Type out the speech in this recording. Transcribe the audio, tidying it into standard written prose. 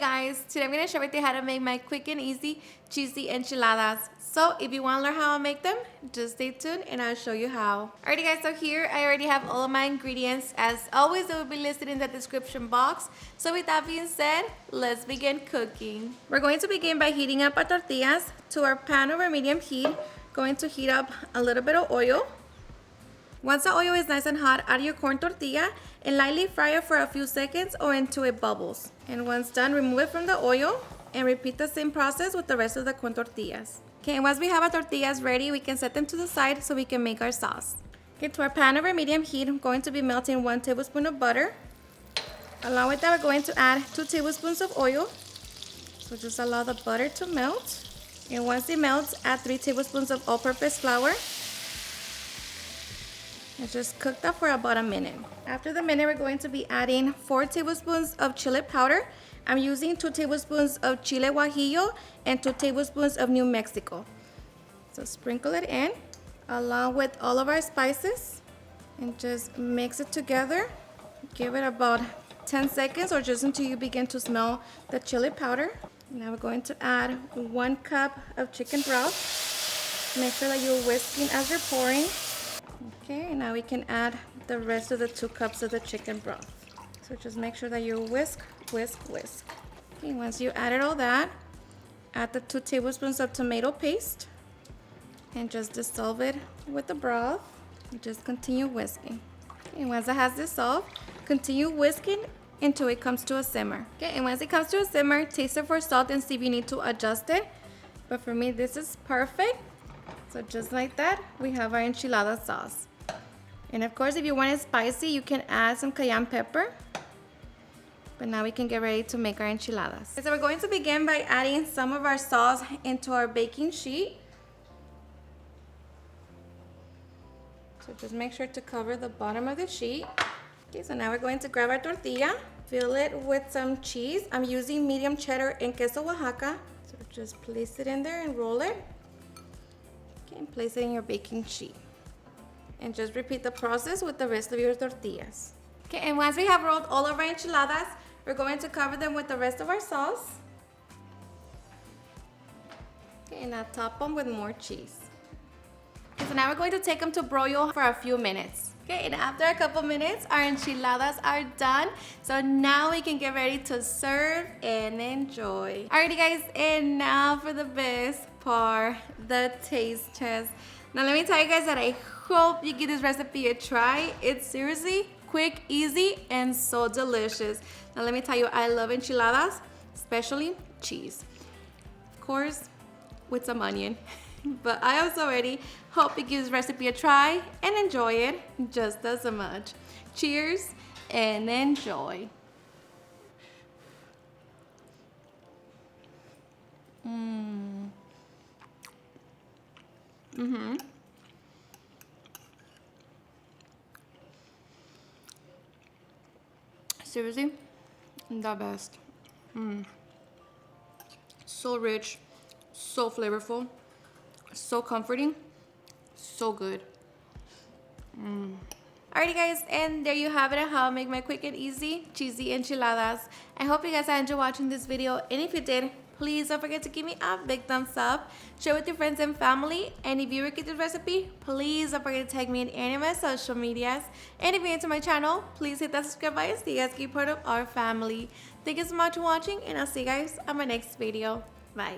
guys, today I'm going to share with you how to make my quick and easy cheesy enchiladas. So if you want to learn how I make them, just stay tuned and I'll show you how. Alrighty guys, so here I already have all of my ingredients. As always, they will be listed in the description box. So with that being said, let's begin cooking. We're going to begin by heating up our tortillas to our pan over medium heat. Going to heat up a little bit of oil. Once the oil is nice and hot, add your corn tortilla and lightly fry it for a few seconds or until it bubbles. And once done, remove it from the oil and repeat the same process with the rest of the corn tortillas. Okay, and once we have our tortillas ready, we can set them to the side so we can make our sauce. Okay, to our pan over medium heat, I'm going to be melting 1 tablespoon of butter. Along with that, we're going to add 2 tablespoons of oil. So just allow the butter to melt. And once it melts, add 3 tablespoons of all-purpose flour. And just cook that for about a minute. After the minute, we're going to be adding 4 tablespoons of chili powder. I'm using 2 tablespoons of chile guajillo and 2 tablespoons of New Mexico. So sprinkle it in along with all of our spices and just mix it together. Give it about 10 seconds or just until you begin to smell the chili powder. Now we're going to add 1 cup of chicken broth. Make sure that you're whisking as you're pouring. Okay, now we can add the rest of the 2 cups of the chicken broth. So just make sure that you whisk. Okay, once you added all that, add the 2 tablespoons of tomato paste and just dissolve it with the broth. And just continue whisking. Okay, once it has dissolved, continue whisking until it comes to a simmer. Okay, and once it comes to a simmer, taste it for salt and see if you need to adjust it. But for me, this is perfect. So just like that, we have our enchilada sauce. And of course, if you want it spicy, you can add some cayenne pepper. But now we can get ready to make our enchiladas. So we're going to begin by adding some of our sauce into our baking sheet. So just make sure to cover the bottom of the sheet. Okay, so now we're going to grab our tortilla, fill it with some cheese. I'm using medium cheddar and Queso Oaxaca. So just place it in there and roll it. Okay, and place it in your baking sheet. And just repeat the process with the rest of your tortillas. Okay, and once we have rolled all of our enchiladas, we're going to cover them with the rest of our sauce. Okay, and now top them with more cheese. Okay, so now we're going to take them to broil for a few minutes. Okay, and after a couple minutes, our enchiladas are done. So now we can get ready to serve and enjoy. Alrighty guys, and now for the best part, the taste test. Now let me tell you guys that I hope you give this recipe a try. It's seriously quick, easy, and so delicious. Now let me tell you, I love enchiladas, especially cheese. Of course, with some onion. But I also already hope you give this recipe a try and enjoy it just as much. Cheers and enjoy. Seriously, the best. So rich, so flavorful, so comforting, so good. Alrighty guys, and there you have it, how I make my quick and easy cheesy enchiladas. I hope you guys enjoyed watching this video, and if you did, please don't forget to give me a big thumbs up, share with your friends and family, and if you get this recipe, please don't forget to tag me in any of my social medias. And if you're into my channel, please hit that subscribe button so you guys keep part of our family. Thank you so much for watching, and I'll see you guys on my next video. Bye.